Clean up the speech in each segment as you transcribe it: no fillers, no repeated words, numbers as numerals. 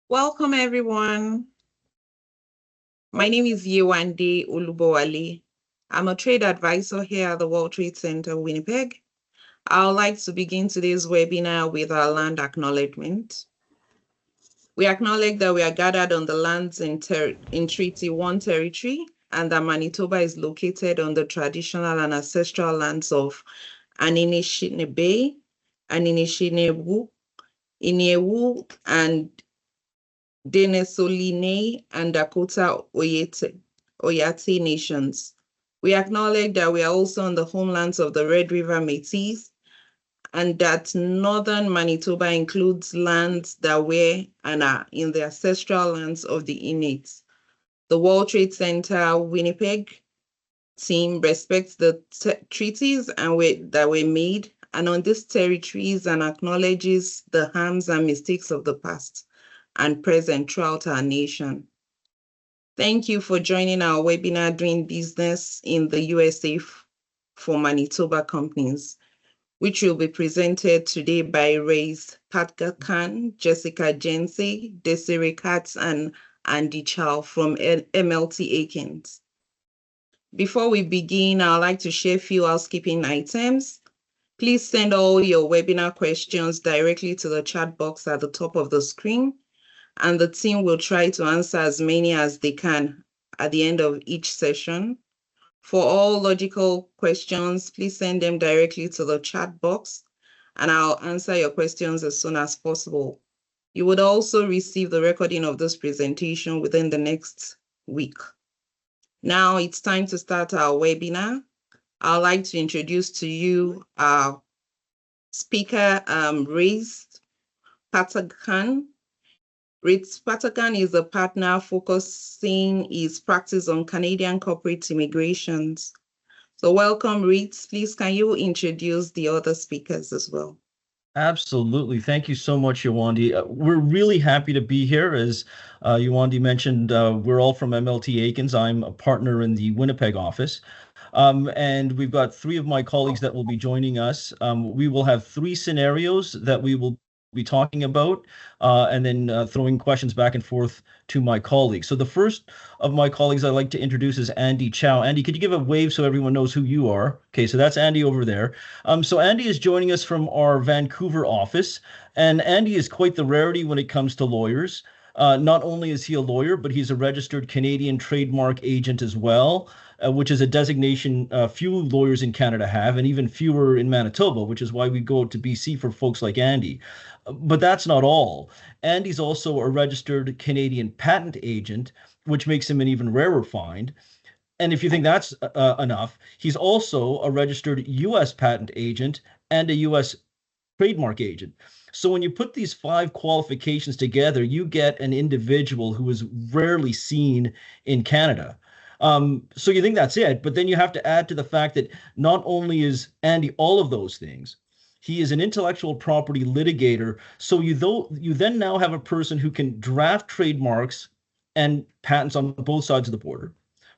Welcome, everyone. My name is Yewande Olubowale. I'm a trade advisor here at the World Trade Center, Winnipeg. I would like to begin today's webinar with our land acknowledgement. We acknowledge that we are gathered on the lands in Treaty 1 territory and that Manitoba is located on the traditional and ancestral lands of Aninishinabe, Aninishinebu, Iniewu, and Denesoline and Dakota Oyate nations. We acknowledge that we are also on the homelands of the Red River Métis and that northern Manitoba includes lands that were and are in the ancestral lands of the Inuits. The World Trade Center Winnipeg team respects the treaties that were made and on these territories and acknowledges the harms and mistakes of the past and present throughout our nation. Thank you for joining our webinar Doing Business in the U.S.A. for Manitoba Companies, which will be presented today by Rays Patgakan, Jessica Jense, Desiree Katz, and Andy Chow from MLT Akins. Before we begin, I'd like to share a few housekeeping items. Please send all your webinar questions directly to the chat box at the top of the screen, and the team will try to answer as many as they can at the end of each session. For all logical questions, please send them directly to the chat box, and I'll answer your questions as soon as possible. You would also receive the recording of this presentation within the next week. Now it's time to start our webinar. I'd like to introduce to you our speaker, Rays Patgakan. Ritz Patakan is a partner focusing his practice on Canadian corporate immigrations. So welcome, Ritz. Please, can you introduce the other speakers as well? Absolutely. Thank you so much, Yewande. We're really happy to be here. As Yewande mentioned, we're all from MLT Akins. I'm a partner in the Winnipeg office. And we've got three of my colleagues that will be joining us. We will have three scenarios that we will be talking about, and then throwing questions back and forth to my colleagues. So the first of my colleagues I'd like to introduce is Andy Chow. Andy, could you give a wave so everyone knows who you are? Okay, so that's Andy over there. So Andy is joining us from our Vancouver office, and Andy is quite the rarity when it comes to lawyers. Not only is he a lawyer, but he's a registered Canadian trademark agent as well, which is a designation few lawyers in Canada have, and even fewer in Manitoba, which is why we go to BC for folks like Andy. But that's not all. Andy's also a registered Canadian patent agent, which makes him an even rarer find. And if you think that's enough, he's also a registered U.S. patent agent and a U.S. trademark agent. So when you put these five qualifications together, you get an individual who is rarely seen in Canada. So you think that's it, but then you have to add to the fact that not only is Andy all of those things, he is an intellectual property litigator. So you then now have a person who can draft trademarks and patents on both sides of the border,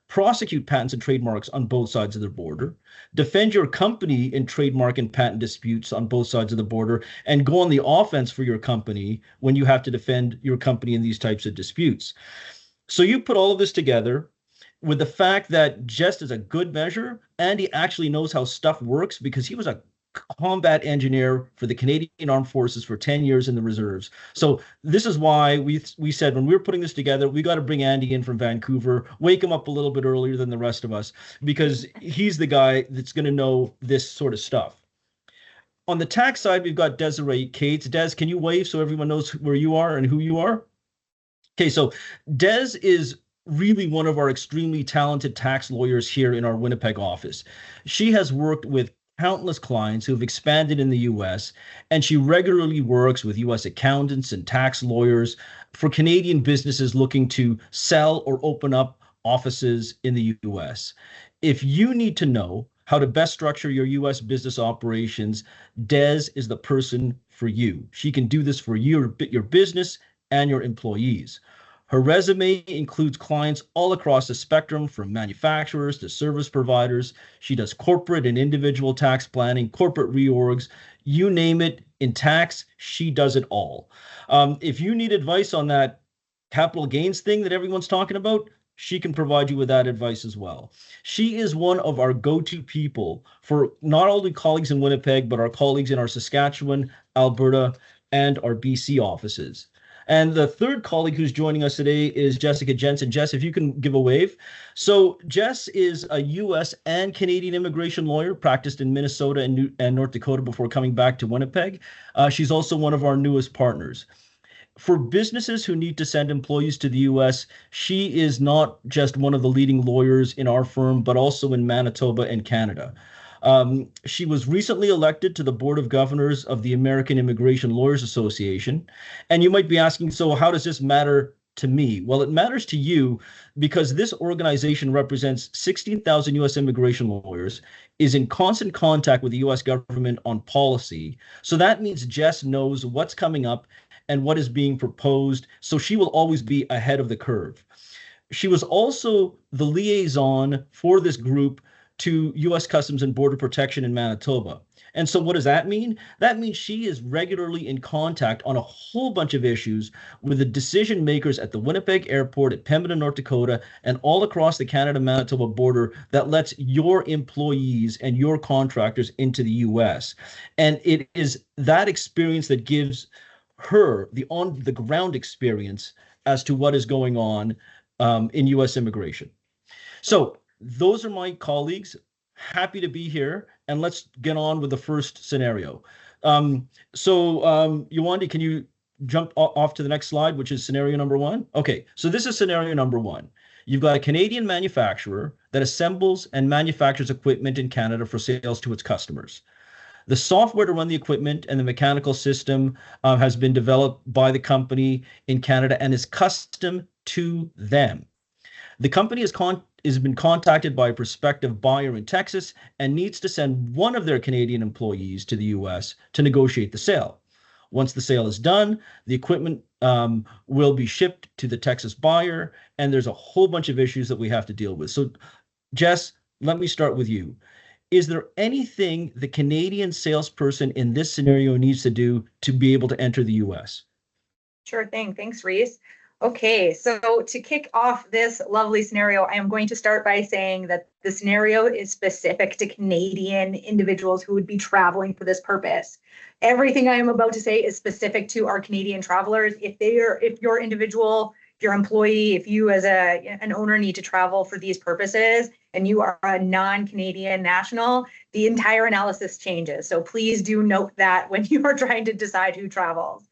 prosecute patents and trademarks on both sides of the border, defend your company in trademark and patent disputes on both sides of the border, and go on the offense for your company when you have to defend your company in these types of disputes. So you put all of this together with the fact that, just as a good measure, Andy actually knows how stuff works because he was a combat engineer for the Canadian Armed Forces for 10 years in the reserves. So this is why we said when we were putting this together, we got to bring Andy in from Vancouver, wake him up a little bit earlier than the rest of us, because he's the guy that's going to know this sort of stuff. On the tax side, we've got Desiree Katz. Des, can you wave so everyone knows where you are and who you are? Okay, so Des is really one of our extremely talented tax lawyers here in our Winnipeg office. She has worked with countless clients who have expanded in the US, and she regularly works with US accountants and tax lawyers for Canadian businesses looking to sell or open up offices in the US. If you need to know how to best structure your US business operations, Des is the person for you. She can do this for your business and your employees. Her resume includes clients all across the spectrum, from manufacturers to service providers. She does corporate and individual tax planning, corporate reorgs, you name it. In tax, she does it all. If you need advice on that capital gains thing that everyone's talking about, she can provide you with that advice as well. She is one of our go-to people for not only colleagues in Winnipeg, but our colleagues in our Saskatchewan, Alberta, and our BC offices. And the third colleague who's joining us today is Jessica Jensen. Jess, if you can give a wave. So Jess is a U.S. and Canadian immigration lawyer, practiced in Minnesota and North Dakota before coming back to Winnipeg. She's also one of our newest partners. For businesses who need to send employees to the US, she is not just one of the leading lawyers in our firm, but also in Manitoba and Canada. She was recently elected to the Board of Governors of the American Immigration Lawyers Association. And you might be asking, so how does this matter to me? Well, it matters to you because this organization represents 16,000 US immigration lawyers, is in constant contact with the US government on policy. So that means Jess knows what's coming up and what is being proposed. So she will always be ahead of the curve. She was also the liaison for this group to U.S. Customs and Border Protection in Manitoba. And so what does that mean? That means she is regularly in contact on a whole bunch of issues with the decision makers at the Winnipeg Airport, at Pembina, North Dakota, and all across the Canada-Manitoba border that lets your employees and your contractors into the U.S. And it is that experience that gives her the on-the-ground experience as to what is going on in U.S. immigration. So those are my colleagues. Happy to be here, and let's get on with the first scenario. Yewande, can you jump off to the next slide, which is scenario number one? Okay, so this is scenario number one. You've got a Canadian manufacturer that assembles and manufactures equipment in Canada for sales to its customers. The software to run the equipment and the mechanical system has been developed by the company in Canada and is custom to them. The company has been contacted by a prospective buyer in Texas and needs to send one of their Canadian employees to the US to negotiate the sale. Once the sale is done, the equipment will be shipped to the Texas buyer, and there's a whole bunch of issues that we have to deal with. So, Jess, let me start with you. Is there anything the Canadian salesperson in this scenario needs to do to be able to enter the US? Sure thing. Thanks, Reese. Okay, so to kick off this lovely scenario, I am going to start by saying that the scenario is specific to Canadian individuals who would be traveling for this purpose. Everything I am about to say is specific to our Canadian travelers. If your individual, your employee, if you as an owner need to travel for these purposes and you are a non-Canadian national, the entire analysis changes. So please do note that when you are trying to decide who travels.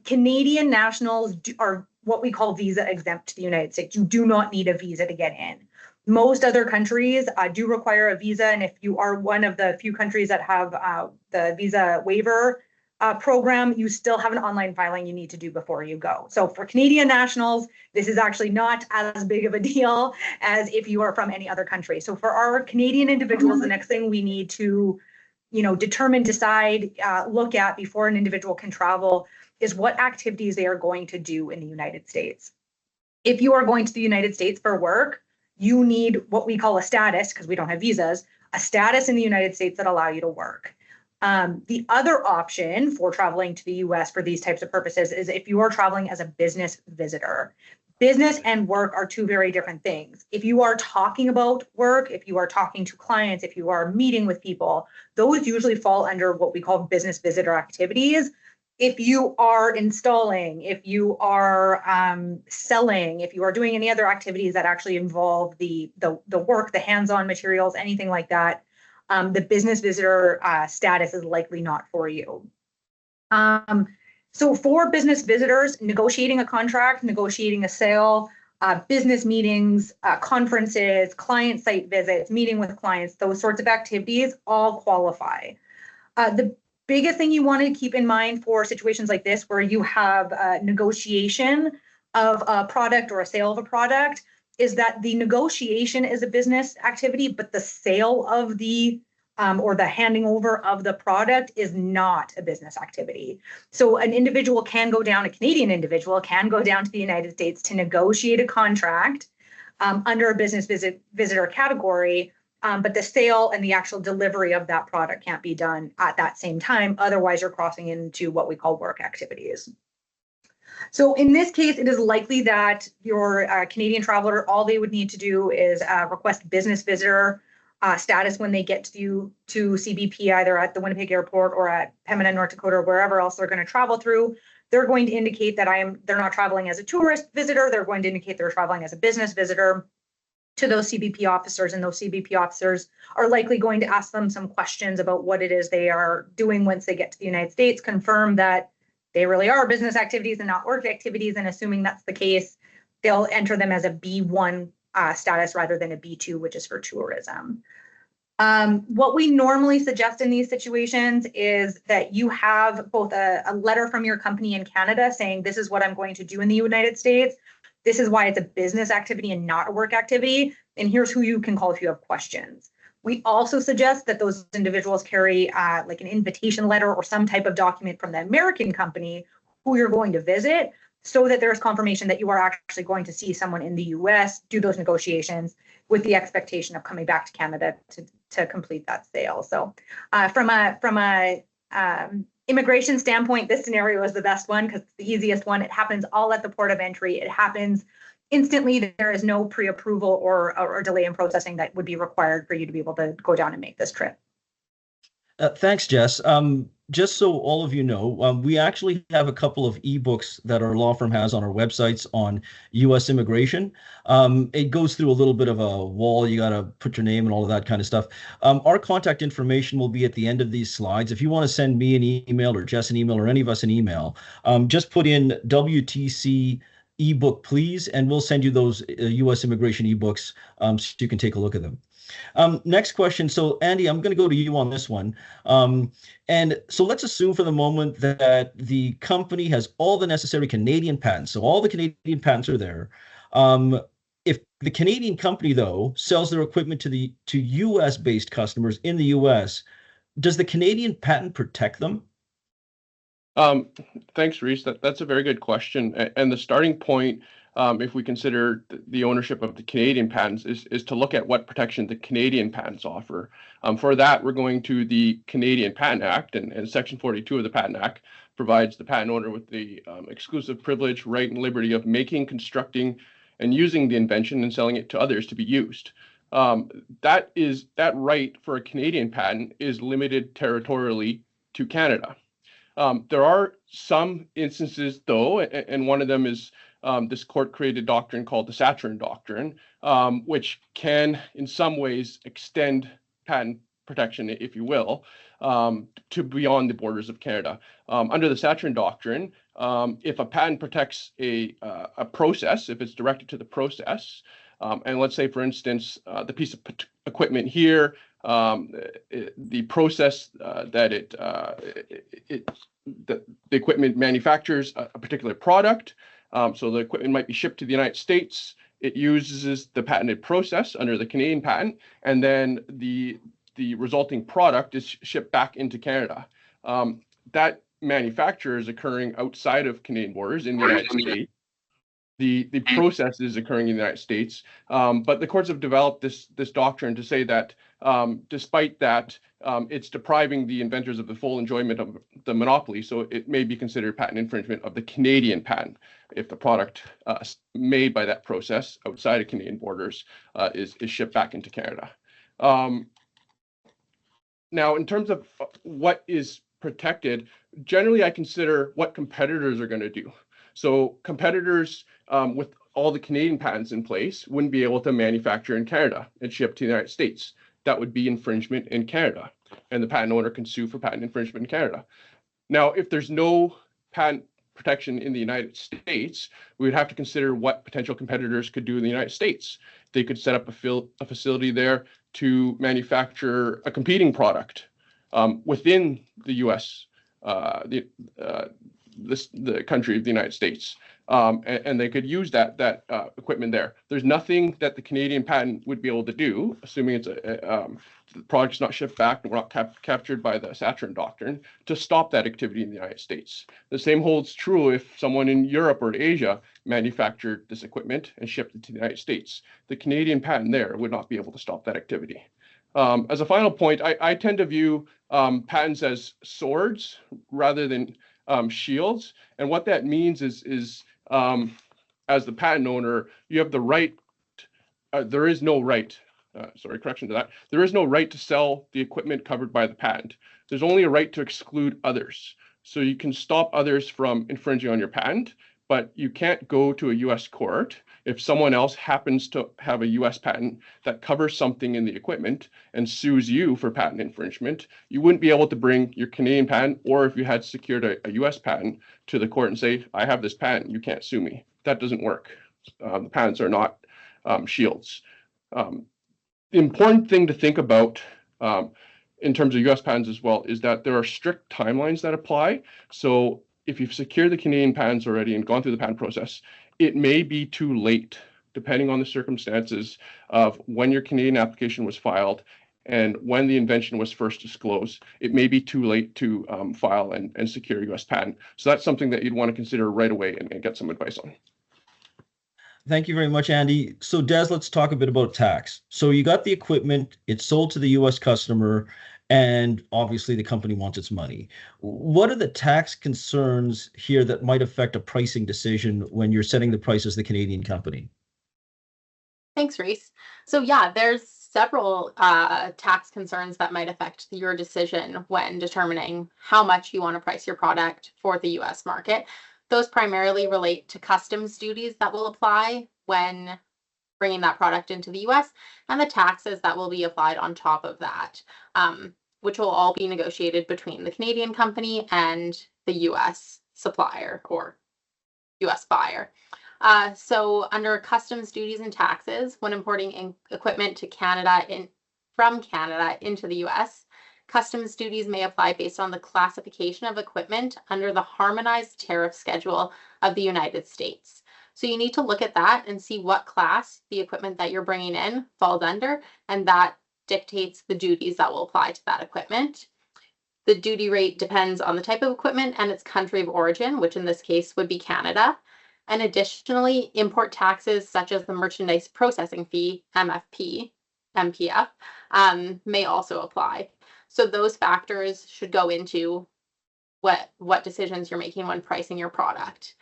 Canadian nationals are what we call visa exempt to the United States. You do not need a visa to get in. Most other countries do require a visa, and if you are one of the few countries that have the visa waiver program, you still have an online filing you need to do before you go. So for Canadian nationals, this is actually not as big of a deal as if you are from any other country. So for our Canadian individuals, the next thing we need to determine, decide, look at before an individual can travel is what activities they are going to do in the United States. If you are going to the United States for work, you need what we call a status, because we don't have visas, a status in the United States that allow you to work. The other option for traveling to the US for these types of purposes is if you are traveling as a business visitor. Business and work are two very different things. If you are talking about work, if you are talking to clients, if you are meeting with people, those usually fall under what we call business visitor activities. If you are installing, if you are selling, if you are doing any other activities that actually involve the work, the hands-on materials, anything like that, the business visitor status is likely not for you. So for business visitors, negotiating a contract, negotiating a sale, business meetings, conferences, client site visits, meeting with clients, those sorts of activities all qualify. The biggest thing you want to keep in mind for situations like this, where you have a negotiation of a product or a sale of a product, is that the negotiation is a business activity, but the sale of the or the handing over of the product is not a business activity. So an individual can go down, a Canadian individual can go down to the United States to negotiate a contract under a business visitor category, but the sale and the actual delivery of that product can't be done at that same time. Otherwise, you're crossing into what we call work activities. So in this case, it is likely that your Canadian traveler, all they would need to do is request business visitor status when they get to CBP, either at the Winnipeg airport or at Pembina, North Dakota, or wherever else they're going to travel through. They're going to indicate that they're not traveling as a tourist visitor. They're going to indicate they're traveling as a business visitor to those CBP officers, and those CBP officers are likely going to ask them some questions about what it is they are doing once they get to the United States, confirm that they really are business activities and not work activities, and assuming that's the case, they'll enter them as a B1 status rather than a B2, which is for tourism. What we normally suggest in these situations is that you have both a letter from your company in Canada saying, this is what I'm going to do in the United States. This is why it's a business activity and not a work activity. And here's who you can call if you have questions. We also suggest that those individuals carry like an invitation letter or some type of document from the American company who you're going to visit, so that there's confirmation that you are actually going to see someone in the US, do those negotiations with the expectation of coming back to Canada to complete that sale. So from a immigration standpoint, this scenario is the best one because it's the easiest one. It happens all at the port of entry. It happens instantly. There is no pre-approval or delay in processing that would be required for you to be able to go down and make this trip. Thanks, Jess. Just so all of you know, we actually have a couple of ebooks that our law firm has on our websites on U.S. immigration. It goes through a little bit of a wall. You got to put your name and all of that kind of stuff. Our contact information will be at the end of these slides. If you want to send me an email or Jess an email or any of us an email, just put in WTC ebook, please, and we'll send you those U.S. immigration ebooks so you can take a look at them. Next question. So, Andy, I'm going to go to you on this one. And so let's assume for the moment that the company has all the necessary Canadian patents. So all the Canadian patents are there. If the Canadian company, though, sells their equipment to U.S.-based customers in the U.S., does the Canadian patent protect them? Thanks, Reese. That's a very good question. And the starting point, if we consider the ownership of the Canadian patents, is to look at what protection the Canadian patents offer. For that, we're going to the Canadian Patent Act, and Section 42 of the Patent Act provides the patent owner with the exclusive privilege, right, and liberty of making, constructing, and using the invention and selling it to others to be used. That right for a Canadian patent is limited territorially to Canada. There are some instances, though, and one of them is this court-created doctrine called the Saturn Doctrine, which can, in some ways, extend patent protection, if you will, to beyond the borders of Canada. Under the Saturn Doctrine, if a patent protects a process, if it's directed to the process, and let's say, for instance, the piece of equipment here, the process that the equipment manufactures a particular product. So the equipment might be shipped to the United States. It uses the patented process under the Canadian patent, and then the resulting product is shipped back into Canada. That manufacture is occurring outside of Canadian borders in the United States. The process is occurring in the United States, but the courts have developed this doctrine to say that despite that, it's depriving the inventors of the full enjoyment of the monopoly, so it may be considered patent infringement of the Canadian patent if the product made by that process outside of Canadian borders is shipped back into Canada. Now, in terms of what is protected, generally I consider what competitors are going to do. So competitors with all the Canadian patents in place wouldn't be able to manufacture in Canada and ship to the United States. That would be infringement in Canada, and the patent owner can sue for patent infringement in Canada. Now, if there's no patent protection in the United States, we would have to consider what potential competitors could do in the United States. They could set up a facility there to manufacture a competing product within the U.S., the country of the United States, and they could use that equipment there. There's nothing that the Canadian patent would be able to do, assuming it's the product's not shipped back and we're not captured by the Saturn Doctrine, to stop that activity in the United States. The same holds true if someone in Europe or Asia manufactured this equipment and shipped it to the United States. The Canadian patent there would not be able to stop that activity. As a final point, I tend to view patents as swords rather than shields. And what that means is as the patent owner, you have the right, there is no right, sorry, correction to that. There is no right to sell the equipment covered by the patent. There's only a right to exclude others. So you can stop others from infringing on your patent, but you can't go to a US court if someone else happens to have a US patent that covers something in the equipment and sues you for patent infringement. You wouldn't be able to bring your Canadian patent, or if you had secured a US patent, to the court and say, I have this patent, you can't sue me. That doesn't work. The patents are not shields. The important thing to think about in terms of US patents as well is that there are strict timelines that apply. So if you've secured the Canadian patents already and gone through the patent process, it may be too late, depending on the circumstances of when your Canadian application was filed and when the invention was first disclosed. It may be too late to file and secure a US patent. So that's something that you'd want to consider right away and get some advice on. Thank you very much, Andy. So Des, let's talk a bit about tax. So you got the equipment, it's sold to the US customer, and obviously the company wants its money. What are the tax concerns here that might affect a pricing decision when you're setting the price as the Canadian company? Thanks, Reese. So yeah, there's several tax concerns that might affect your decision when determining how much you want to price your product for the US market. Those primarily relate to customs duties that will apply when bringing that product into the US and the taxes that will be applied on top of that, which will all be negotiated between the Canadian company and the US supplier or US buyer. So under customs duties and taxes, when importing equipment to Canada from Canada into the US, customs duties may apply based on the classification of equipment under the harmonized tariff schedule of the United States. So you need to look at that and see what class the equipment that you're bringing in falls under, and that dictates the duties that will apply to that equipment. The duty rate depends on the type of equipment and its country of origin, which in this case would be Canada. And additionally, import taxes such as the merchandise processing fee, MPF, may also apply. So those factors should go into what decisions you're making when pricing your product.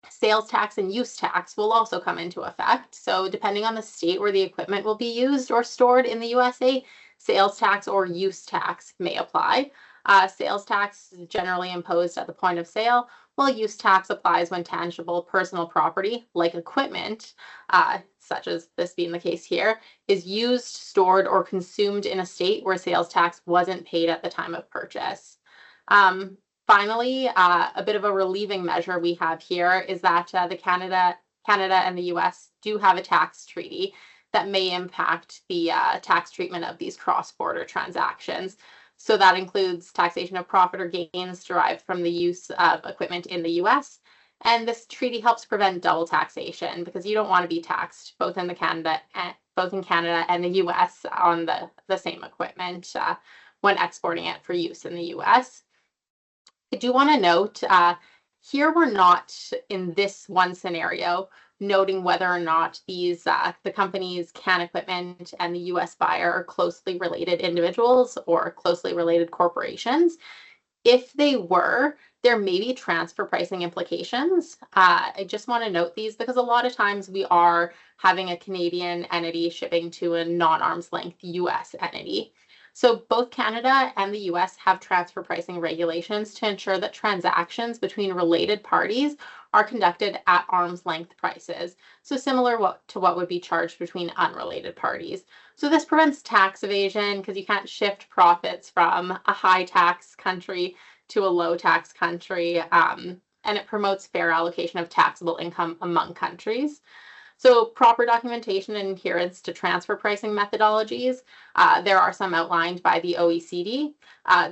Sales tax and use tax will also come into effect. So depending on the state where the equipment will be used or stored in the USA, sales tax or use tax may apply. Sales tax is generally imposed at the point of sale, while use tax applies when tangible personal property, like equipment, such as this being the case here, is used, stored, or consumed in a state where sales tax wasn't paid at the time of purchase. Finally, a bit of a relieving measure we have here is that the Canada and the US do have a tax treaty that may impact the tax treatment of these cross-border transactions. So that includes taxation of profit or gains derived from the use of equipment in the US. And this treaty helps prevent double taxation because you don't want to be taxed both in Canada and the US on the same equipment when exporting it for use in the US. I do want to note here we're not in this one scenario noting whether or not these the company's CAN equipment and the US buyer are closely related individuals or closely related corporations. If they were, there may be transfer pricing implications. I just want to note these because a lot of times we are having a Canadian entity shipping to a non-arm's length US entity. So both Canada and the US have transfer pricing regulations to ensure that transactions between related parties are conducted at arm's length prices. So similar to what would be charged between unrelated parties. So this prevents tax evasion because you can't shift profits from a high tax country to a low tax country. And it promotes fair allocation of taxable income among countries. So proper documentation and adherence to transfer pricing methodologies. There are some outlined by the OECD.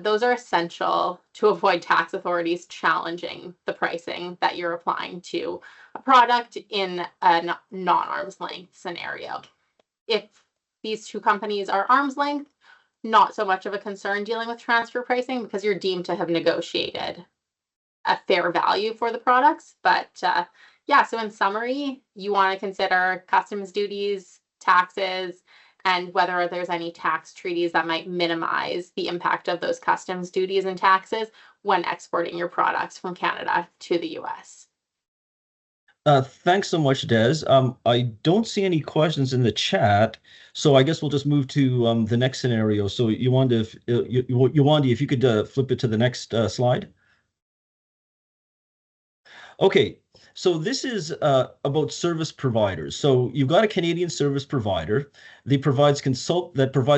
Those are essential to avoid tax authorities challenging the pricing that you're applying to a product in a non-arm's length scenario. If these two companies are arm's length, not so much of a concern dealing with transfer pricing because you're deemed to have negotiated a fair value for the products. But yeah, so in summary, you want to consider customs duties, taxes, and whether there's any tax treaties that might minimize the impact of those customs duties and taxes when exporting your products from Canada to the US. Thanks so much, Des. I don't see any questions in the chat, so I guess we'll just move to the next scenario. So Yewande, if you could flip it to the next slide. Okay, so this is about service providers. So you've got a Canadian service provider that provides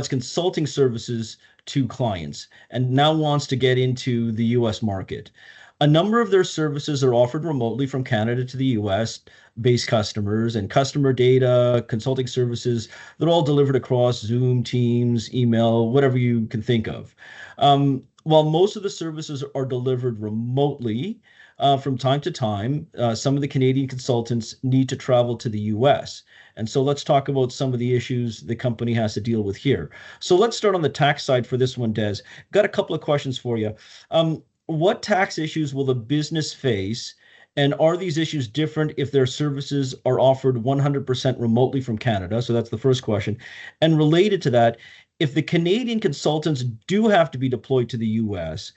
consulting services to clients and now wants to get into the US market. A number of their services are offered remotely from Canada to the US based customers, and customer data, consulting services, they're all delivered across Zoom, Teams, email, whatever you can think of. While most of the services are delivered remotely, from time to time, some of the Canadian consultants need to travel to the US. And so let's talk about some of the issues the company has to deal with here. So let's start on the tax side for this one, Des. Got a couple of questions for you. What tax issues will the business face? And are these issues different if their services are offered 100% remotely from Canada? So that's the first question. And related to that, if the Canadian consultants do have to be deployed to the US,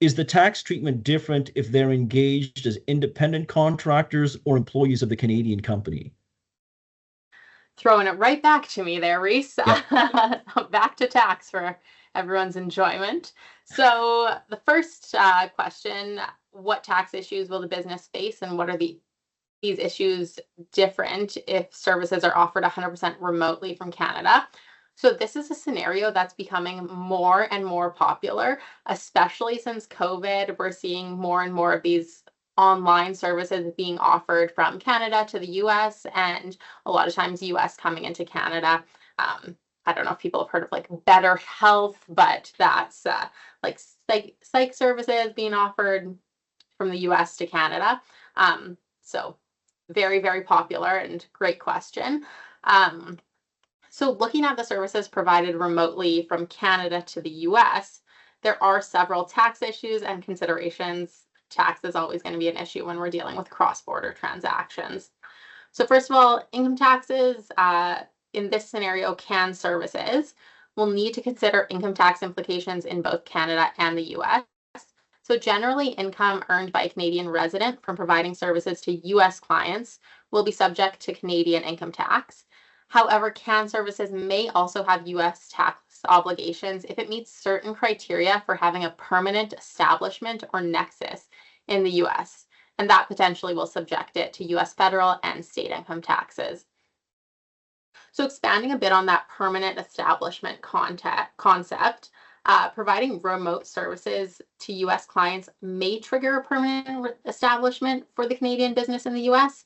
is the tax treatment different if they're engaged as independent contractors or employees of the Canadian company? Throwing it right back to me there, Reese. Yep. Back to tax for everyone's enjoyment. So the first question, what tax issues will the business face, and what are these issues different if services are offered 100% remotely from Canada? So this is a scenario that's becoming more and more popular, especially since COVID. We're seeing more and more of these online services being offered from Canada to the US, and a lot of times US coming into Canada. I don't know if people have heard of like Better Health, but that's like psych services being offered from the US to Canada. So very, very popular and great question. So looking at the services provided remotely from Canada to the US, there are several tax issues and considerations. Tax is always going to be an issue when we're dealing with cross-border transactions. So first of all, income taxes, in this scenario, CAN services will need to consider income tax implications in both Canada and the US. So generally, income earned by a Canadian resident from providing services to US clients will be subject to Canadian income tax. However, CAN services may also have US tax obligations if it meets certain criteria for having a permanent establishment or nexus in the US, and that potentially will subject it to US federal and state income taxes. So expanding a bit on that permanent establishment concept, providing remote services to US clients may trigger a permanent establishment for the Canadian business in the US.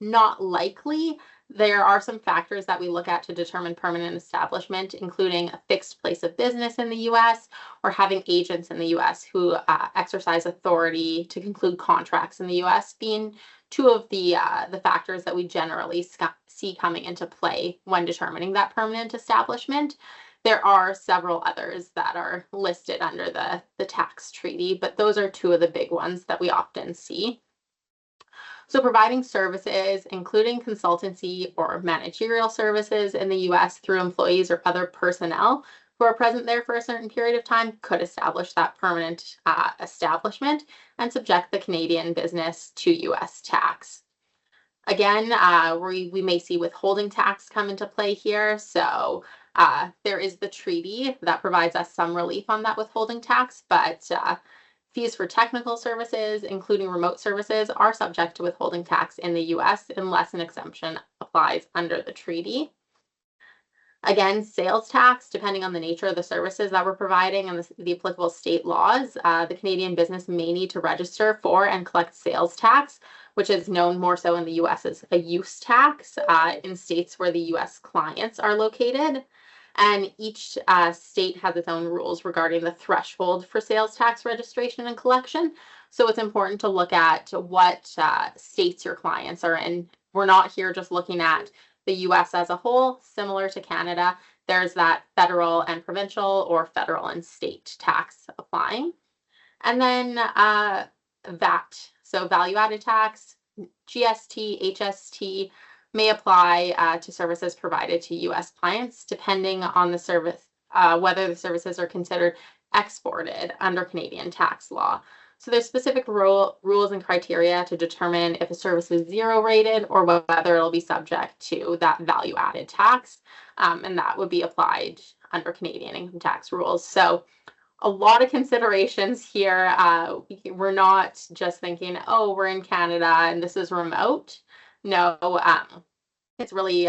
Not likely. There are some factors that we look at to determine permanent establishment, including a fixed place of business in the US or having agents in the US who exercise authority to conclude contracts in the US, being two of the factors that we generally see coming into play when determining that permanent establishment. There are several others that are listed under the tax treaty, but those are two of the big ones that we often see. So providing services, including consultancy or managerial services in the US through employees or other personnel who are present there for a certain period of time, could establish that permanent establishment and subject the Canadian business to US tax. Again, we may see withholding tax come into play here. So there is the treaty that provides us some relief on that withholding tax, but fees for technical services, including remote services, are subject to withholding tax in the US unless an exemption applies under the treaty. Again, sales tax, depending on the nature of the services that we're providing and the applicable state laws, the Canadian business may need to register for and collect sales tax, which is known more so in the US as a use tax in states where the US clients are located. And each state has its own rules regarding the threshold for sales tax registration and collection. So it's important to look at what states your clients are in. We're not here just looking at the US as a whole. Similar to Canada, there's that federal and provincial or federal and state tax applying. And then VAT, so value added tax, GST, HST, may apply to services provided to U.S. clients, depending on the service, whether the services are considered exported under Canadian tax law. So there's specific rules and criteria to determine if a service is zero rated or whether it'll be subject to that value added tax, and that would be applied under Canadian income tax rules. So a lot of considerations here. We're not just thinking, oh, we're in Canada and this is remote. No, it's really,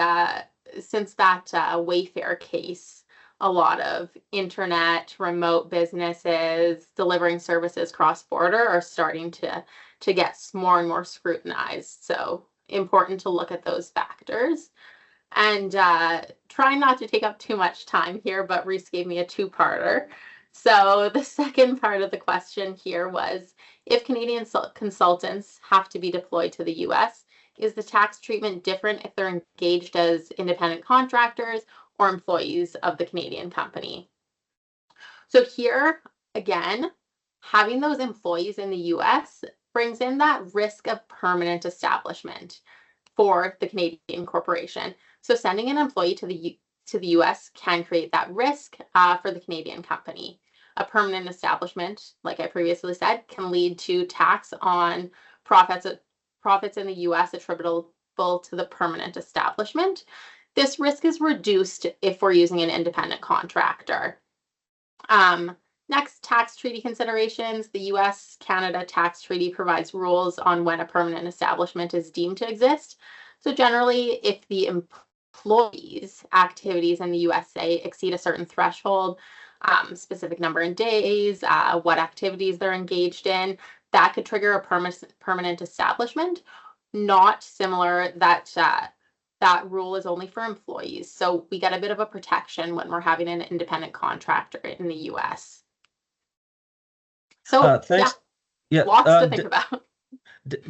since that Wayfair case, a lot of internet remote businesses delivering services cross-border are starting to get more and more scrutinized. So important to look at those factors. And try not to take up too much time here, but Reese gave me a two-parter. So the second part of the question here was, if Canadian consultants have to be deployed to the US, is the tax treatment different if they're engaged as independent contractors or employees of the Canadian company? So here, again, having those employees in the US brings in that risk of permanent establishment for the Canadian corporation. So sending an employee to the US can create that risk for the Canadian company. A permanent establishment, like I previously said, can lead to tax on profits in the US attributable to the permanent establishment. This risk is reduced if we're using an independent contractor. Next, tax treaty considerations. The U.S.-Canada tax treaty provides rules on when a permanent establishment is deemed to exist. So generally, if the employees' activities in the U.S.A. exceed a certain threshold, specific number in days, what activities they're engaged in, that could trigger a permanent establishment. Not similar, that rule is only for employees. So we get a bit of a protection when we're having an independent contractor in the U.S. So thanks. Yeah, lots to think about.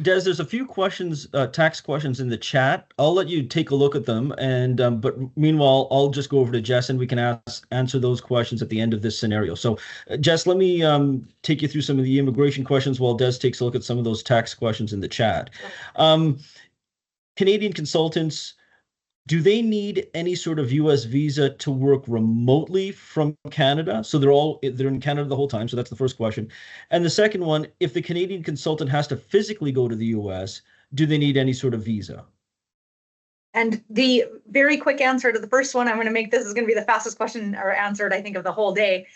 Des, there's a few questions, tax questions in the chat. I'll let you take a look at them, and but meanwhile, I'll just go over to Jess, and we can answer those questions at the end of this scenario. So, Jess, let me take you through some of the immigration questions while Des takes a look at some of those tax questions in the chat. Canadian consultants, do they need any sort of U.S. visa to work remotely from Canada? So they're in Canada the whole time. So that's the first question. And the second one, if the Canadian consultant has to physically go to the U.S., do they need any sort of visa? And the very quick answer to the first one, I'm going to make this is going to be the fastest question or answered, I think, of the whole day,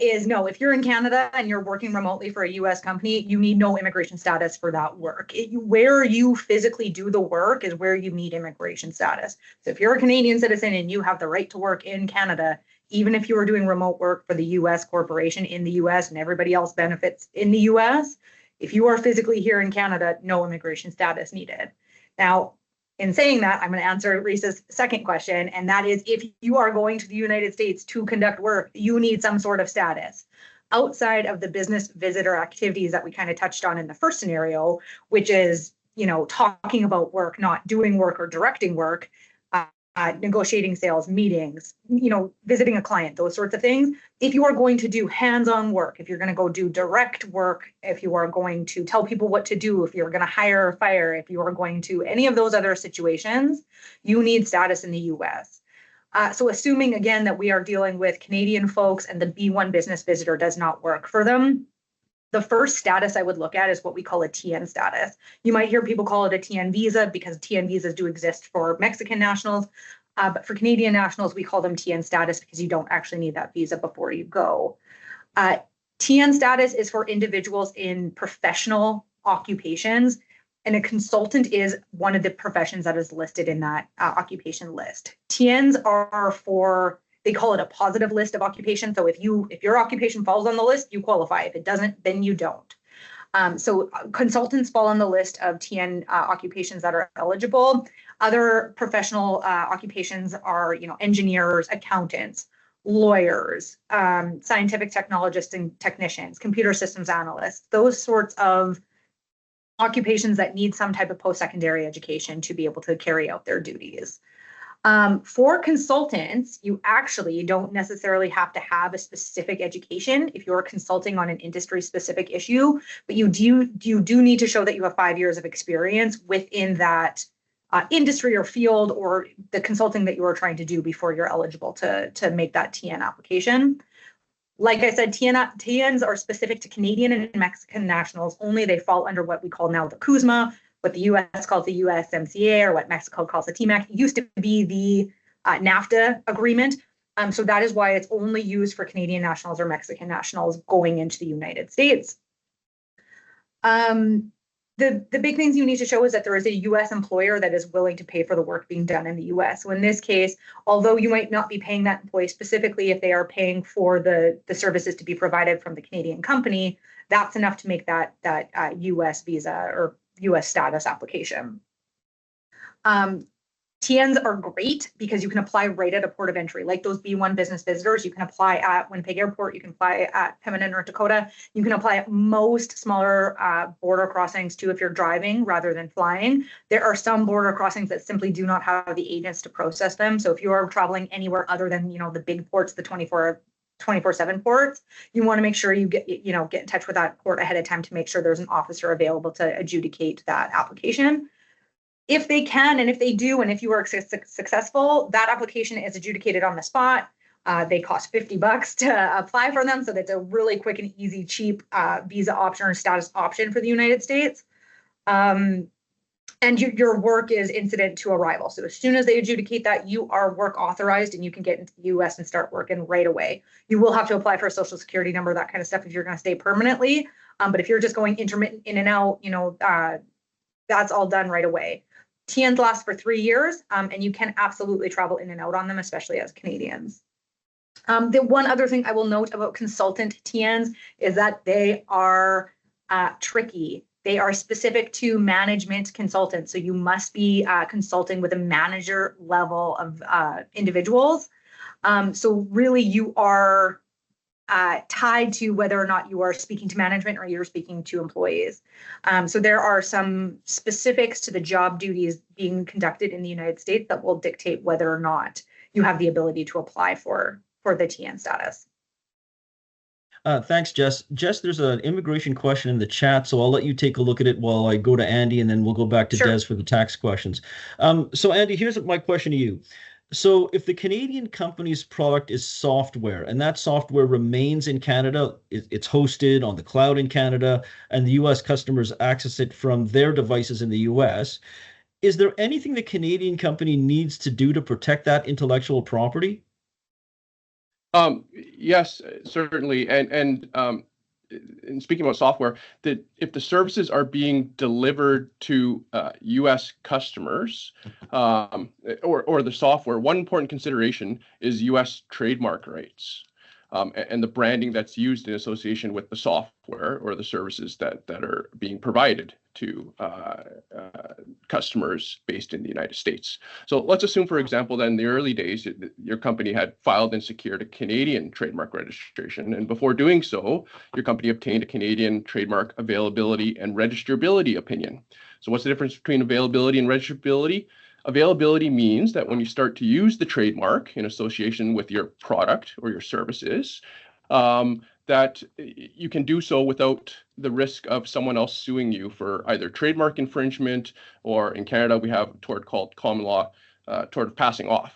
is no. If you're in Canada and you're working remotely for a U.S. company, you need no immigration status for that work. Where you physically do the work is where you need immigration status. So if you're a Canadian citizen and you have the right to work in Canada, even if you are doing remote work for the U.S. corporation in the U.S. and everybody else benefits in the U.S., if you are physically here in Canada, no immigration status needed. Now, in saying that, I'm going to answer Reese's second question, and that is, if you are going to the United States to conduct work, you need some sort of status. Outside of the business visitor activities that we kind of touched on in the first scenario, which is, talking about work, not doing work or directing work, negotiating sales, meetings, visiting a client, those sorts of things. If you are going to do hands-on work, if you're going to go do direct work, if you are going to tell people what to do, if you're going to hire or fire, if you are going to any of those other situations, you need status in the US. So assuming, again, that we are dealing with Canadian folks and the B1 business visitor does not work for them, the first status I would look at is what we call a TN status. You might hear people call it a TN visa because TN visas do exist for Mexican nationals, but for Canadian nationals, we call them TN status because you don't actually need that visa before you go. TN status is for individuals in professional occupations, and a consultant is one of the professions that is listed in that occupation list. TNs are for, they call it a positive list of occupation. So if your occupation falls on the list, you qualify. If it doesn't, then you don't. So consultants fall on the list of TN occupations that are eligible. Other professional occupations are, engineers, accountants, lawyers, scientific technologists and technicians, computer systems analysts, those sorts of occupations that need some type of post-secondary education to be able to carry out their duties. For consultants, you actually don't necessarily have to have a specific education if you're consulting on an industry-specific issue, but you do need to show that you have 5 years of experience within that industry or field or the consulting that you are trying to do before you're eligible to make that TN application. Like I said, TNs are specific to Canadian and Mexican nationals only. They fall under what we call now the CUSMA, what the U.S. calls the USMCA, or what Mexico calls the TMAC. It used to be the NAFTA agreement. So that is why it's only used for Canadian nationals or Mexican nationals going into the United States. The big things you need to show is that there is a U.S. employer that is willing to pay for the work being done in the U.S. So in this case, although you might not be paying that employee specifically, if they are paying for the services to be provided from the Canadian company, that's enough to make that U.S. visa or U.S. status application. TNs are great because you can apply right at a port of entry, like those B1 business visitors. You can apply at Winnipeg Airport. You can apply at Pembina, North Dakota. You can apply at most smaller border crossings too if you're driving rather than flying. There are some border crossings that simply do not have the agents to process them. So if you are traveling anywhere other than the big ports, the 24/7 ports, you want to make sure you get in touch with that port ahead of time to make sure there's an officer available to adjudicate that application. If they can, and if they do, and if you are successful, that application is adjudicated on the spot. They cost $50 to apply for them, so that's a really quick and easy, cheap visa option or status option for the United States. And your work is incident to arrival. So as soon as they adjudicate that, you are work authorized and you can get into the U.S. and start working right away. You will have to apply for a social security number, that kind of stuff, if you're going to stay permanently. But if you're just going intermittent in and out, that's all done right away. TNs last for 3 years, and you can absolutely travel in and out on them, especially as Canadians. The one other thing I will note about consultant TNs is that they are tricky. They are specific to management consultants, so you must be consulting with a manager level of individuals. So really, you are tied to whether or not you are speaking to management or you're speaking to employees. So there are some specifics to the job duties being conducted in the United States that will dictate whether or not you have the ability to apply for the TN status. Thanks, Jess. Jess, there's an immigration question in the chat, so I'll let you take a look at it while I go to Andy, and then we'll go back to Sure. Des for the tax questions. So Andy, here's my question to you. So if the Canadian company's product is software and that software remains in Canada, it's hosted on the cloud in Canada, and the US customers access it from their devices in the US, is there anything the Canadian company needs to do to protect that intellectual property? Yes, certainly. And speaking about software, that if the services are being delivered to U.S. customers or the software, one important consideration is U.S. trademark rights and the branding that's used in association with the software or the services that are being provided to customers based in the United States. So let's assume, for example, that in the early days, your company had filed and secured a Canadian trademark registration. And before doing so, your company obtained a Canadian trademark availability and registrability opinion. So what's the difference between availability and registrability? Availability means that when you start to use the trademark in association with your product or your services, that you can do so without the risk of someone else suing you for either trademark infringement, or in Canada, we have a tort called common law tort of passing off.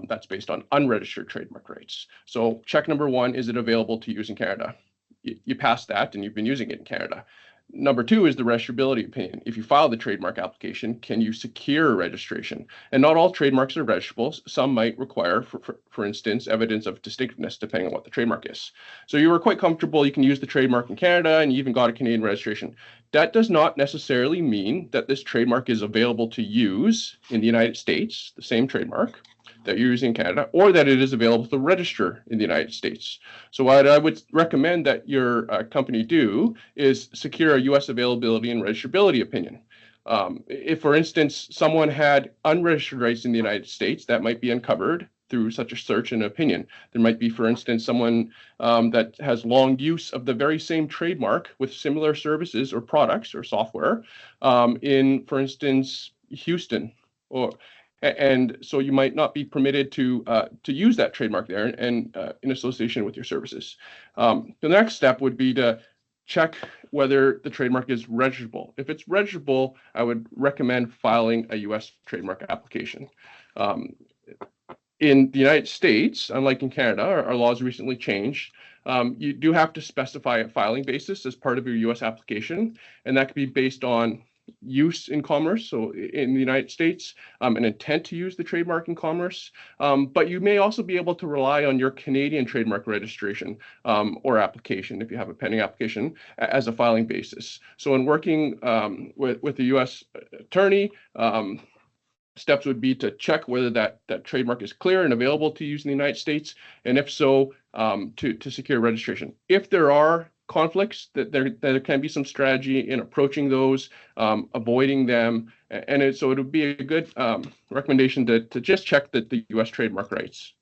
That's based on unregistered trademark rights. So check number one, is it available to use in Canada? You pass that and you've been using it in Canada. Number two is the registrability opinion. If you file the trademark application, can you secure registration? And not all trademarks are registrable. Some might require, for instance, evidence of distinctiveness, depending on what the trademark is. So you were quite comfortable, you can use the trademark in Canada, and you even got a Canadian registration. That does not necessarily mean that this trademark is available to use in the United States, the same trademark that you're using in Canada, or that it is available to register in the United States. So what I would recommend that your company do is secure a U.S. availability and registrability opinion. If, for instance, someone had unregistered rights in the United States, that might be uncovered through such a search and opinion. There might be, for instance, someone that has long use of the very same trademark with similar services or products or software in, for instance, Houston, and so you might not be permitted to use that trademark there and in association with your services. The next step would be to check whether the trademark is registrable. If it's registrable, I would recommend filing a U.S. trademark application. In the United States, unlike in Canada, our laws recently changed. You do have to specify a filing basis as part of your U.S. application, and that could be based on use in commerce. So in the United States, an intent to use the trademark in commerce, but you may also be able to rely on your Canadian trademark registration or application, if you have a pending application, as a filing basis. So in working with the U.S. attorney, steps would be to check whether that trademark is clear and available to use in the United States, and if so, to secure registration. If there are conflicts, that there can be some strategy in approaching those, avoiding them, and so it would be a good recommendation to just check the U.S. trademark rights.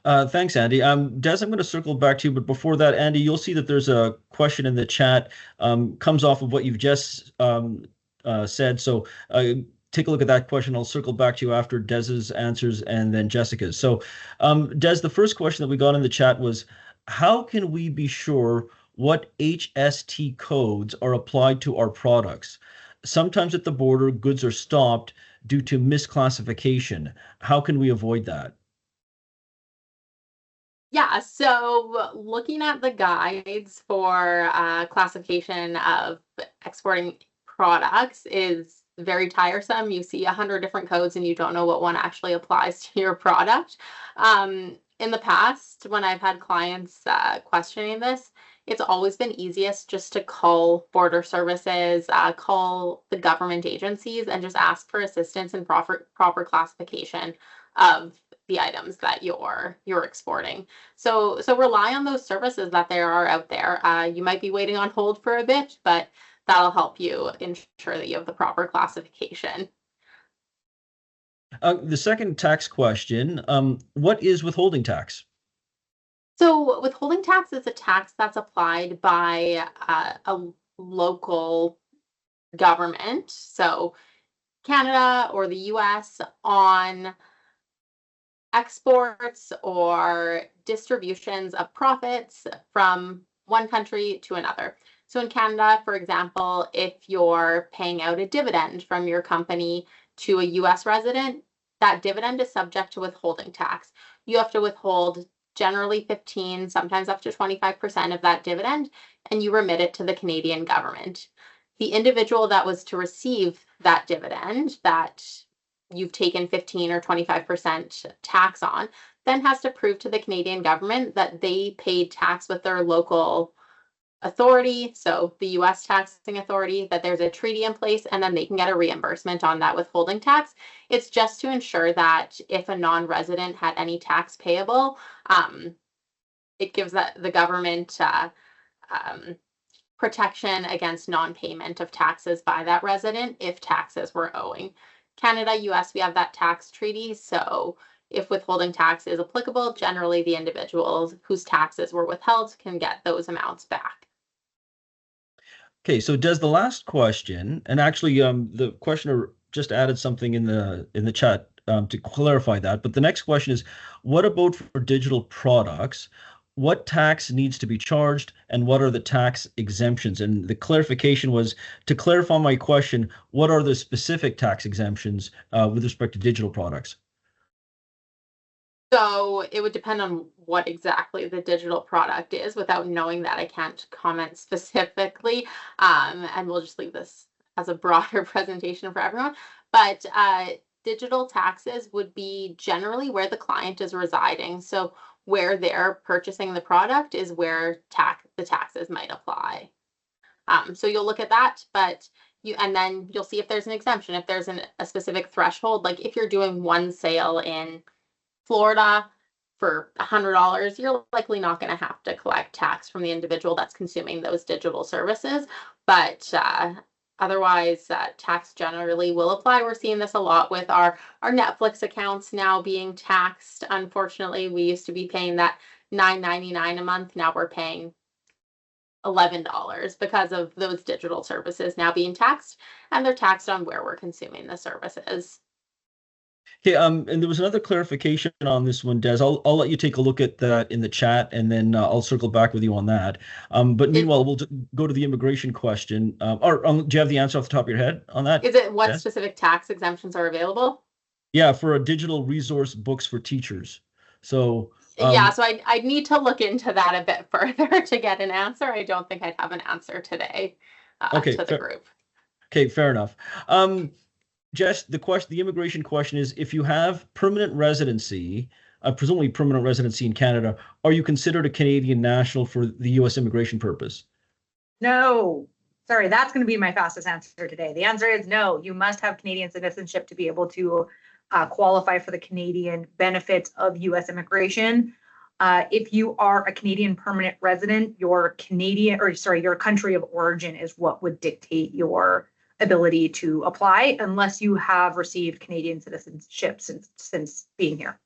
Thanks, Andy. Des, I'm going to circle back to you, but before that, Andy, you'll see that there's a question in the chat, comes off of what you've just said. So take a look at that question. I'll circle back to you after Des's answers and then Jessica's. So Des, the first question that we got in the chat was, how can we be sure what HST codes are applied to our products? Sometimes at the border, goods are stopped due to misclassification. How can we avoid that? Yeah, so looking at the guides for classification of exporting products is very tiresome. You see 100 different codes and you don't know what one actually applies to your product. In the past, when I've had clients questioning this, it's always been easiest just to call border services, call the government agencies, and just ask for assistance in proper classification of the items that you're exporting. So rely on those services that there are out there. You might be waiting on hold for a bit, but that'll help you ensure that you have the proper classification. The second tax question, what is withholding tax? So withholding tax is a tax that's applied by a local government, so Canada or the U.S., on exports or distributions of profits from one country to another. So in Canada, for example, if you're paying out a dividend from your company to a U.S. resident, that dividend is subject to withholding tax. You have to withhold generally 15, sometimes up to 25% of that dividend, and you remit it to the Canadian government. The individual that was to receive that dividend that you've taken 15 or 25% tax on, then has to prove to the Canadian government that they paid tax with their local authority, so the U.S. taxing authority, that there's a treaty in place, and then they can get a reimbursement on that withholding tax. It's just to ensure that if a non-resident had any tax payable, it gives the government protection against non-payment of taxes by that resident if taxes were owing. Canada, U.S., we have that tax treaty, so if withholding tax is applicable, generally the individuals whose taxes were withheld can get those amounts back. Okay, so Des, the last question, and actually the questioner just added something in the chat to clarify that, but the next question is, what about for digital products? What tax needs to be charged and what are the tax exemptions? And the clarification was, to clarify my question, what are the specific tax exemptions with respect to digital products? So it would depend on what exactly the digital product is. Without knowing that, I can't comment specifically, and we'll just leave this as a broader presentation for everyone. But digital taxes would be generally where the client is residing. So where they're purchasing the product is where the taxes might apply. So you'll look at that, but and then you'll see if there's an exemption, if there's a specific threshold. Like if you're doing one sale in Florida for $100, you're likely not going to have to collect tax from the individual that's consuming those digital services. But otherwise, tax generally will apply. We're seeing this a lot with our Netflix accounts now being taxed. Unfortunately, we used to be paying that $9.99 a month. Now we're paying $11 because of those digital services now being taxed, and they're taxed on where we're consuming the services. Okay, and there was another clarification on this one, Des. I'll let you take a look at that in the chat, and then I'll circle back with you on that. But Is, meanwhile, we'll go to the immigration question. Do you have the answer off the top of your head on that, is it what Des? specific tax exemptions are available? Yeah, for a digital resource books for teachers. So, Yeah, so I'd need to look into that a bit further to get an answer. I don't think I'd have an answer today okay, to the group. okay, fair enough. Jess, the immigration question is: if you have permanent residency, presumably permanent residency in Canada, are you considered a Canadian national for the U.S. immigration purpose? No. Sorry, that's going to be my fastest answer today. The answer is no. You must have Canadian citizenship to be able to qualify for the Canadian benefits of U.S. immigration. If you are a Canadian permanent resident, your country of origin is what would dictate your ability to apply, unless you have received Canadian citizenship since being here.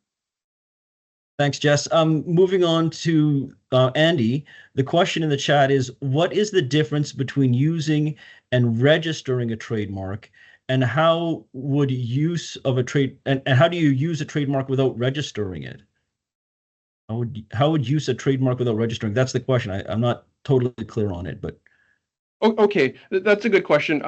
Thanks, Jess. Moving on to Andy, the question in the chat is, what is the difference between using and registering a trademark, and how would use of a trade and how do you use a trademark without registering it? How would use a trademark without registering? That's the question. I'm not totally clear on it, but Okay, that's a good question.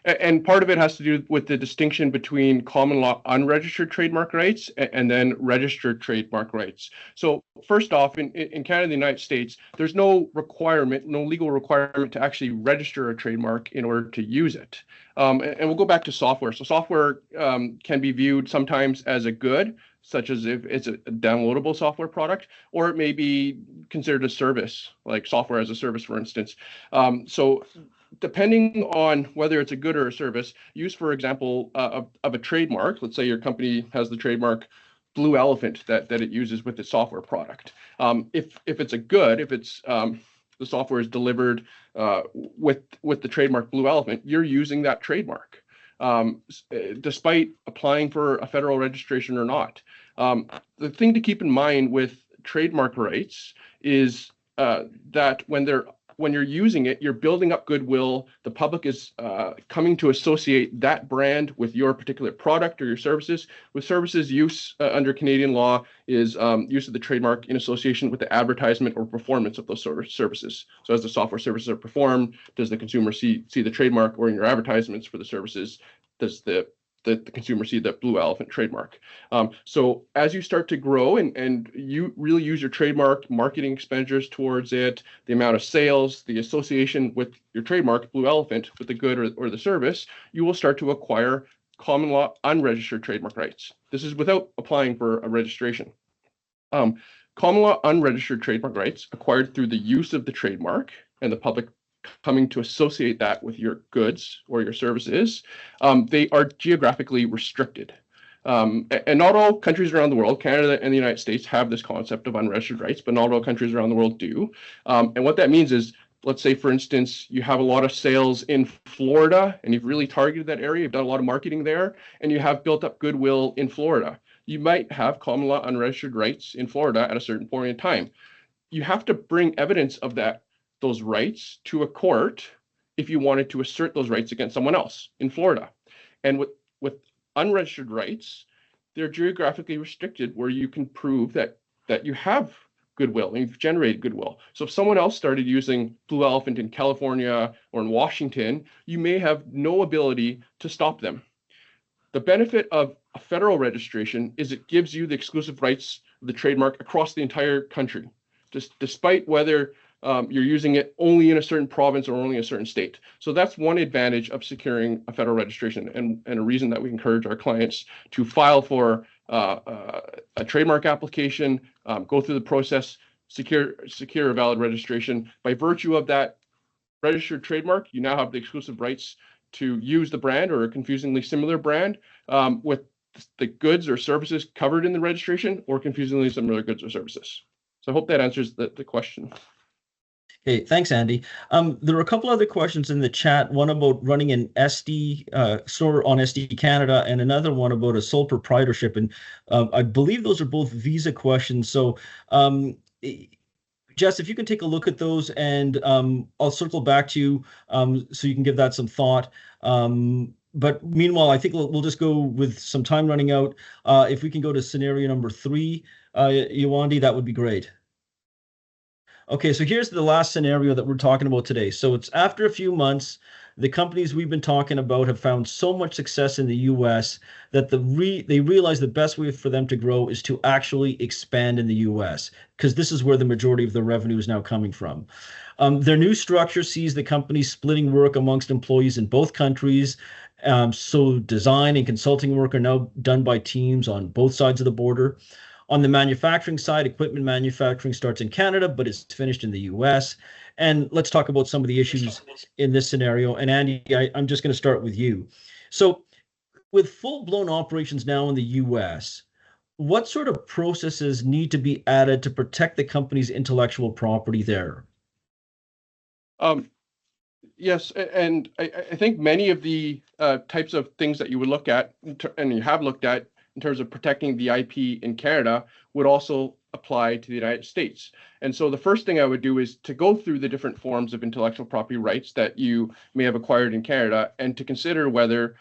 And part of it has to do with the distinction between common law unregistered trademark rights and then registered trademark rights. So first off, in Canada and the United States, there's no legal requirement to actually register a trademark in order to use it. And we'll go back to software. So software can be viewed sometimes as a good, such as if it's a downloadable software product, or it may be considered a service, like software as a service, for instance. So depending on whether it's a good or a service, use, for example, of a trademark, let's say your company has the trademark Blue Elephant that it uses with its software product. If it's a good, if it's the software is delivered with the trademark Blue Elephant, you're using that trademark. Despite applying for a federal registration or not. The thing to keep in mind with trademark rights is that when you're using it, you're building up goodwill. The public is coming to associate that brand with your particular product or your services. With services, use under Canadian law is use of the trademark in association with the advertisement or performance of those services. So as the software services are performed, does the consumer see the trademark, or in your advertisements for the services, does the consumer see the Blue Elephant trademark? So as you start to grow and you really use your trademark, marketing expenditures towards it, the amount of sales, the association with your trademark, Blue Elephant, with the good or the service, you will start to acquire common law unregistered trademark rights. This is without applying for a registration. Common law unregistered trademark rights acquired through the use of the trademark and the public coming to associate that with your goods or your services, they are geographically restricted. And not all countries around the world, Canada and the United States, have this concept of unregistered rights, but not all countries around the world do. And what that means is, let's say, for instance, you have a lot of sales in Florida and you've really targeted that area, you've done a lot of marketing there, and you have built up goodwill in Florida. You might have common law unregistered rights in Florida at a certain point in time. You have to bring evidence of those rights to a court if you wanted to assert those rights against someone else in Florida. And with unregistered rights, they're geographically restricted, where you can prove that you have goodwill and you've generated goodwill. So if someone else started using Blue Elephant in California or in Washington, you may have no ability to stop them. The benefit of a federal registration is it gives you the exclusive rights of the trademark across the entire country, despite whether you're using it only in a certain province or only a certain state. So that's one advantage of securing a federal registration, and a reason that we encourage our clients to file for a trademark application, go through the process, secure a valid registration. By virtue of that registered trademark, you now have the exclusive rights to use the brand or a confusingly similar brand with the goods or services covered in the registration, or confusingly similar goods or services. So I hope that answers the question. Okay, thanks, Andy. There were a couple other questions in the chat, one about running an SD store on SD Canada, and another one about a sole proprietorship. And I believe those are both visa questions. So Jess, if you can take a look at those, and I'll circle back to you so you can give that some thought. But meanwhile, I think we'll just go with some time running out. If we can go to scenario number 3, Yewande, that would be great. Okay, so here's the last scenario that we're talking about today. So it's after a few months, the companies we've been talking about have found so much success in the US that they realize the best way for them to grow is to actually expand in the US, because this is where the majority of the revenue is now coming from. Their new structure sees the company splitting work amongst employees in both countries. So design and consulting work are now done by teams on both sides of the border. On the manufacturing side, equipment manufacturing starts in Canada, but it's finished in the US. And let's talk about some of the issues in this scenario. And Andy, I'm just going to start with you. So, with full-blown operations now in the US, what sort of processes need to be added to protect the company's intellectual property there? Yes, and I think many of the types of things that you would look at, and you have looked at in terms of protecting the IP in Canada, would also apply to the United States. And so the first thing I would do is to go through the different forms of intellectual property rights that you may have acquired in Canada, and to consider whether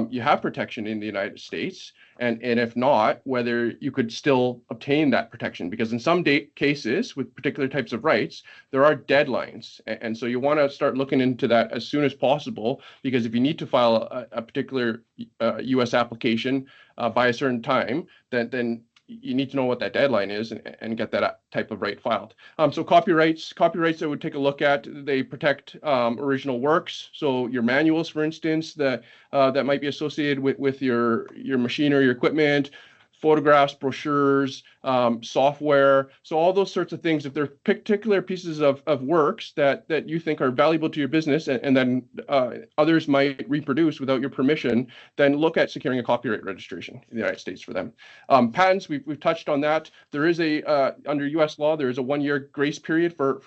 you have protection in the United States, and if not, whether you could still obtain that protection. Because in some cases, with particular types of rights, there are deadlines. And so you want to start looking into that as soon as possible, because if you need to file a particular US application by a certain time, then you need to know what that deadline is and get that type of right filed. So copyrights I would take a look at. They protect original works. So your manuals, for instance, that might be associated with your machine or your equipment, photographs, brochures, software. So all those sorts of things, if there are particular pieces of works that you think are valuable to your business and then others might reproduce without your permission, then look at securing a copyright registration in the United States for them. Patents, we've touched on that. There is under US law, there is a 1-year grace period for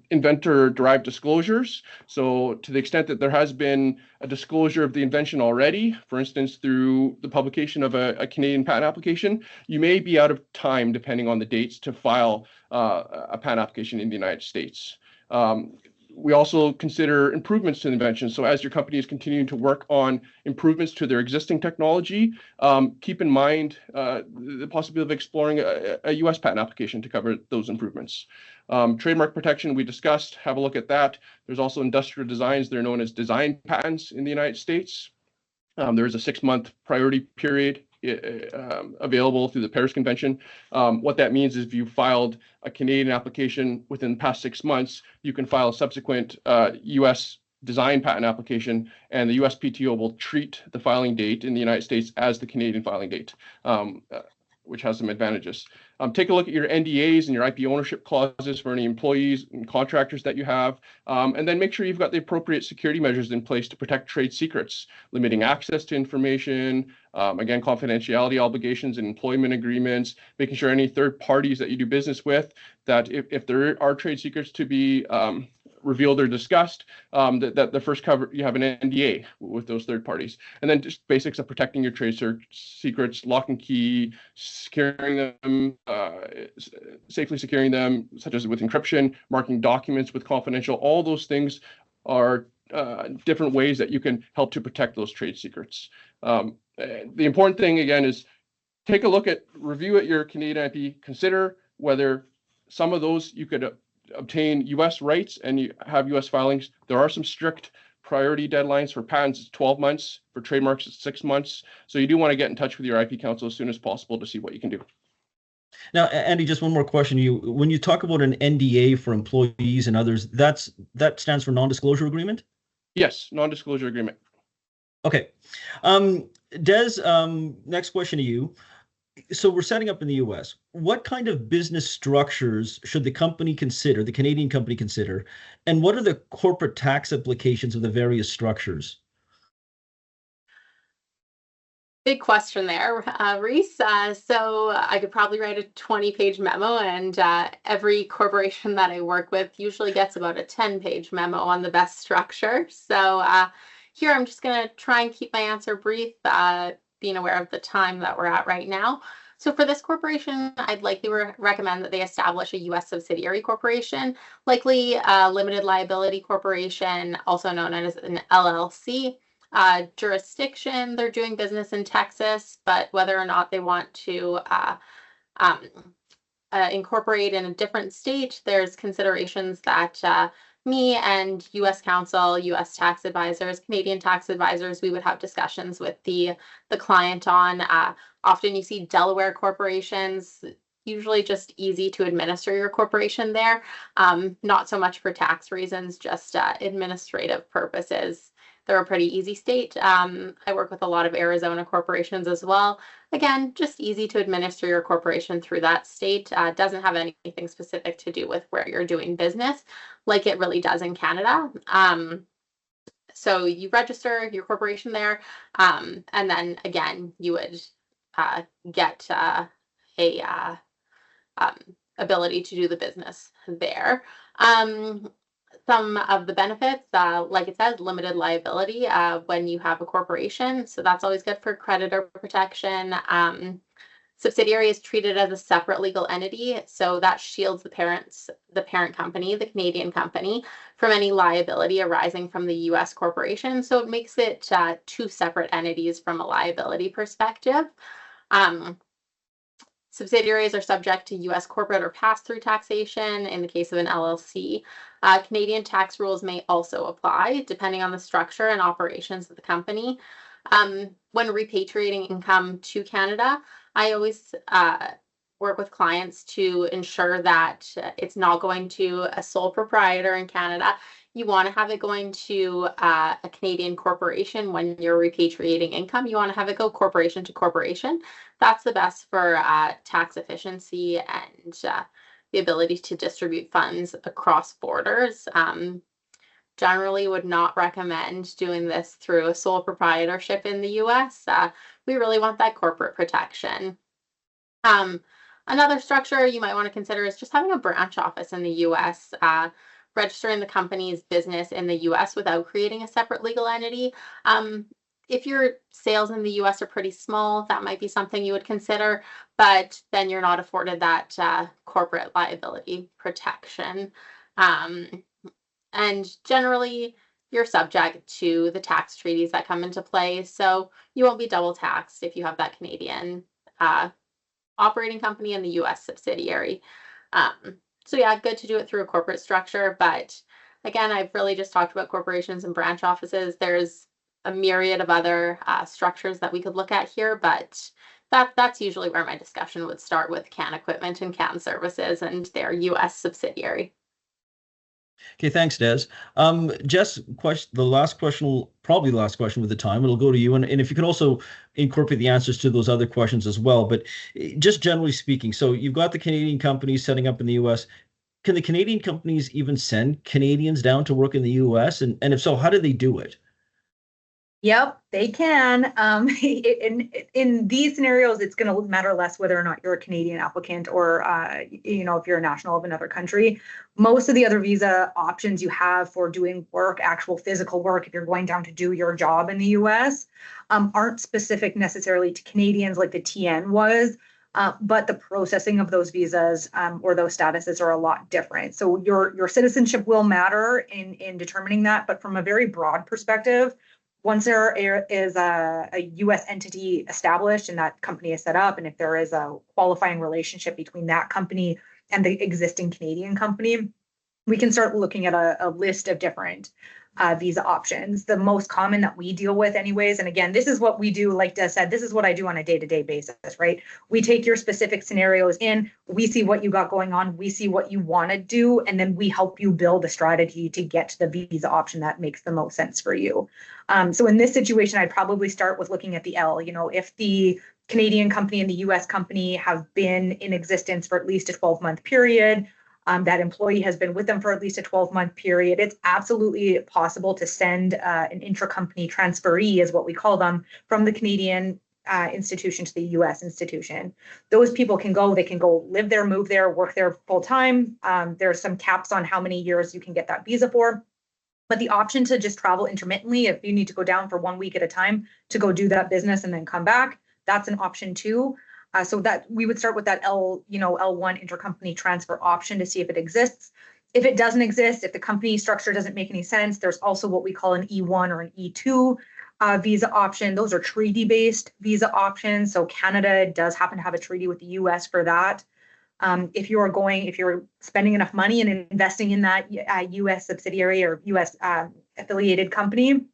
inventor-derived disclosures. So to the extent that there has been a disclosure of the invention already, for instance, through the publication of a Canadian patent application, you may be out of time, depending on the dates, to file a patent application in the United States. We also consider improvements to the invention. So as your company is continuing to work on improvements to their existing technology, keep in mind the possibility of exploring a US patent application to cover those improvements. Trademark protection, we discussed, have a look at that. There's also industrial designs. They're known as design patents in the United States. There is a 6-month priority period available through the Paris Convention. What that means is if you filed a Canadian application within the past 6 months, you can file a subsequent US design patent application, and the USPTO will treat the filing date in the United States as the Canadian filing date, which has some advantages. Take a look at your NDAs and your IP ownership clauses for any employees and contractors that you have, and then make sure you've got the appropriate security measures in place to protect trade secrets, limiting access to information, again, confidentiality obligations and employment agreements, making sure any third parties that you do business with, that if there are trade secrets to be revealed or discussed, that the first cover, you have an NDA with those third parties. And then just basics of protecting your trade secrets, lock and key, securing them, safely securing them, such as with encryption, marking documents with confidential. All those things are different ways that you can help to protect those trade secrets. The important thing, again, is take a look at, review at your Canadian IP, consider whether some of those you could obtain US rights and you have US filings. There are some strict priority deadlines. For patents, it's 12 months. For trademarks, it's 6 months. So you do want to get in touch with your IP counsel as soon as possible to see what you can do. Now, Andy, just one more question. When you talk about an NDA for employees and others, that stands for non-disclosure agreement? Yes, non-disclosure agreement. Okay. Des, next question to you. So we're setting up in the US. What kind of business structures should the company consider, the Canadian company consider, and what are the corporate tax implications of the various structures? Big question there, Reese. So I could probably write a 20-page memo, and every corporation that I work with usually gets about a 10-page memo on the best structure. So here I'm just going to try and keep my answer brief, being aware of the time that we're at right now. So for this corporation, I'd likely recommend that they establish a U.S. subsidiary corporation, likely a limited liability corporation, also known as an LLC. Jurisdiction, they're doing business in Texas, but whether or not they want to um, incorporate in a different state, there's considerations that me and U.S. counsel, U.S. tax advisors, Canadian tax advisors, we would have discussions with the client on. Often you see Delaware corporations, usually just easy to administer your corporation there. Not so much for tax reasons, just administrative purposes. They're a pretty easy state. I work with a lot of Arizona corporations as well. Again, just easy to administer your corporation through that state. Doesn't have anything specific to do with where you're doing business like it really does in Canada. So you register your corporation there, and then again, you would get a ability to do the business there. Some of the benefits, like it says, limited liability when you have a corporation. So that's always good for creditor protection. Subsidiary is treated as a separate legal entity, so that shields the parent company, the Canadian company, from any liability arising from the U.S. corporation. So it makes it two separate entities from a liability perspective. Subsidiaries are subject to U.S. corporate or pass-through taxation in the case of an LLC. Canadian tax rules may also apply depending on the structure and operations of the company. When repatriating income to Canada, I always work with clients to ensure that it's not going to a sole proprietor in Canada. You want to have it going to a Canadian corporation when you're repatriating income. You want to have it go corporation to corporation. That's the best for tax efficiency and the ability to distribute funds across borders. Generally would not recommend doing this through a sole proprietorship in the U.S. We really want that corporate protection. Another structure you might want to consider is just having a branch office in the U.S., registering the company's business in the U.S. without creating a separate legal entity. If your sales in the U.S. are pretty small, that might be something you would consider, but then you're not afforded that corporate liability protection. And generally, you're subject to the tax treaties that come into play, so you won't be double taxed if you have that Canadian operating company and the U.S. subsidiary. So yeah, good to do it through a corporate structure, but again, I've really just talked about corporations and branch offices. There's a myriad of other structures that we could look at here, but that's usually where my discussion would start, with Can Equipment and Can Services and their U.S. subsidiary. Okay, thanks, Des. Jess, the last question, probably the last question with the time, it'll go to you. And if you could also incorporate the answers to those other questions as well. But just generally speaking, so you've got the Canadian companies setting up in the U.S. Can the Canadian companies even send Canadians down to work in the U.S.? And if so, how do they do it? Yep, they can. In these scenarios, it's going to matter less whether or not you're a Canadian applicant or, if you're a national of another country. Most of the other visa options you have for doing work, actual physical work, if you're going down to do your job in the U.S., aren't specific necessarily to Canadians like the TN was. But the processing of those visas or those statuses are a lot different. So your citizenship will matter in determining that. But from a very broad perspective, once there is a U.S. entity established and that company is set up, and if there is a qualifying relationship between that company and the existing Canadian company, we can start looking at a list of different visa options. The most common that we deal with anyways, and again, this is what we do, like Des said, this is what I do on a day-to-day basis, right? We take your specific scenarios in, we see what you got going on, we see what you want to do, and then we help you build a strategy to get to the visa option that makes the most sense for you. So in this situation, I'd probably start with looking at the L. If the Canadian company and the US company have been in existence for at least a 12-month period, that employee has been with them for at least a 12-month period, it's absolutely possible to send an intra-company transferee, is what we call them, from the Canadian institution to the US institution. Those people can go live there, move there, work there full time. There's some caps on how many years you can get that visa for. But the option to just travel intermittently, if you need to go down for 1 week at a time to go do that business and then come back, that's an option too. So that we would start with that L1 intercompany transfer option to see if it exists. If it doesn't exist, if the company structure doesn't make any sense, there's also what we call an E1 or an E2 visa option. Those are treaty-based visa options. So Canada does happen to have a treaty with the U.S. for that. If you're spending enough money and investing in that U.S. subsidiary or U.S. Affiliated company,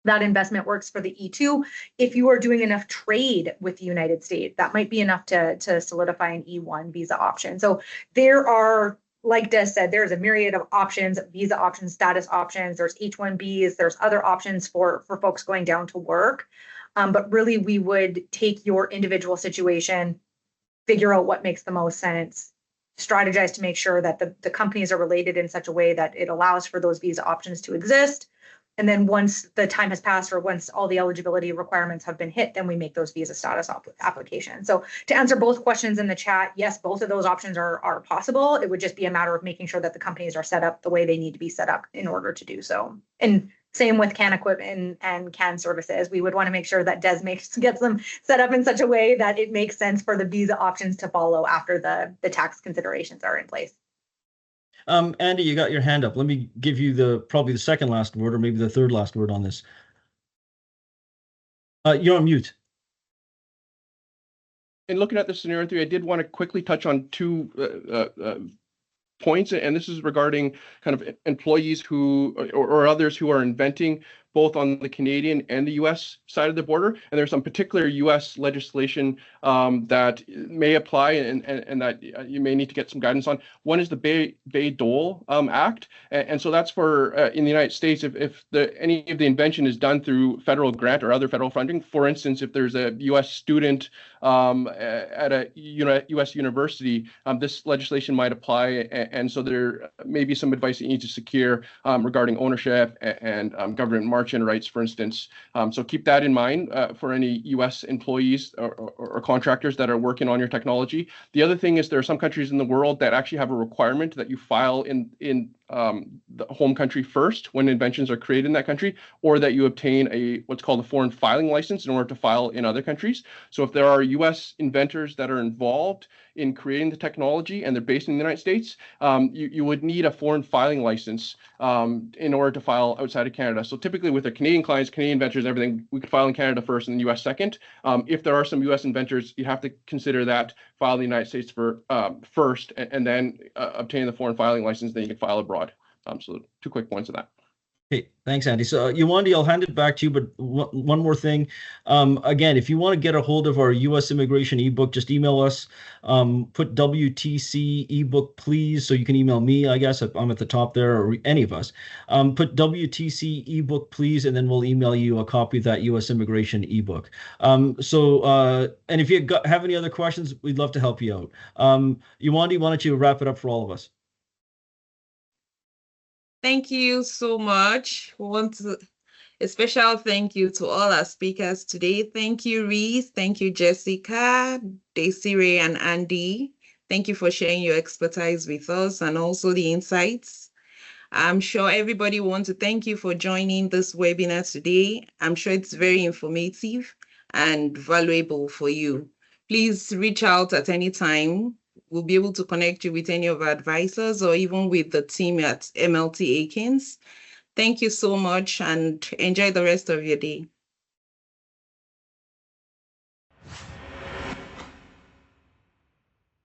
that investment works for the E2. If you are doing enough trade with the United States, that might be enough to solidify an E1 visa option. So there are, like Des said, there's a myriad of options, visa options, status options, there's H1Bs, there's other options for folks going down to work. But really, we would take your individual situation, figure out what makes the most sense, strategize to make sure that the companies are related in such a way that it allows for those visa options to exist. And then once the time has passed or once all the eligibility requirements have been hit, then we make those visa status applications. So to answer both questions in the chat, yes, both of those options are possible. It would just be a matter of making sure that the companies are set up the way they need to be set up in order to do so. And same with CAN equipment and CAN services. We would want to make sure that DES gets them set up in such a way that it makes sense for the visa options to follow after the tax considerations are in place. Andy, you got your hand up. Let me give you probably the second last word, or maybe the third last word on this. You're on mute. In looking at the scenario 3, I did want to quickly touch on two points, and this is regarding kind of employees who or others who are inventing both on the Canadian and the U.S. side of the border. And there's some particular U.S. legislation that may apply and that you may need to get some guidance on. One is the Bayh-Dole Act. And so that's for, in the United States, if any of the invention is done through federal grant or other federal funding, for instance, if there's a U.S. student at a U.S. university, this legislation might apply. And so there may be some advice that you need to secure regarding ownership and government margin rights, for instance. So keep that in mind for any U.S. employees or contractors that are working on your technology. The other thing is there are some countries in the world that actually have a requirement that you file in the home country first when inventions are created in that country, or that you obtain what's called a foreign filing license in order to file in other countries. So if there are U.S. inventors that are involved in creating the technology and they're based in the United States, you would need a foreign filing license in order to file outside of Canada. So typically with the Canadian clients, Canadian inventors, everything, we could file in Canada first and the U.S. second. If there are some U.S. inventors, you have to consider that, file in the United States first, and then obtain the foreign filing license, then you can file abroad. So 2 quick points of that. Okay, thanks, Andy. So, Yewande, I'll hand it back to you, but one more thing. Again, if you want to get a hold of our U.S. immigration ebook, just email us. Put WTC ebook, please. So you can email me, I guess, if I'm at the top there, or any of us. Put WTC ebook, please, and then we'll email you a copy of that U.S. immigration ebook. And if you have any other questions, we'd love to help you out. Yewande, why don't you wrap it up for all of us? Thank you so much. We want a special thank you to all our speakers today. Thank you, Reese. Thank you, Jessica, Desiree, and Andy. Thank you for sharing your expertise with us and also the insights. I'm sure everybody wants to thank you for joining this webinar today. I'm sure it's very informative and valuable for you. Please reach out at any time. We'll be able to connect you with any of our advisors or even with the team at MLT Akins. Thank you so much and enjoy the rest of your day.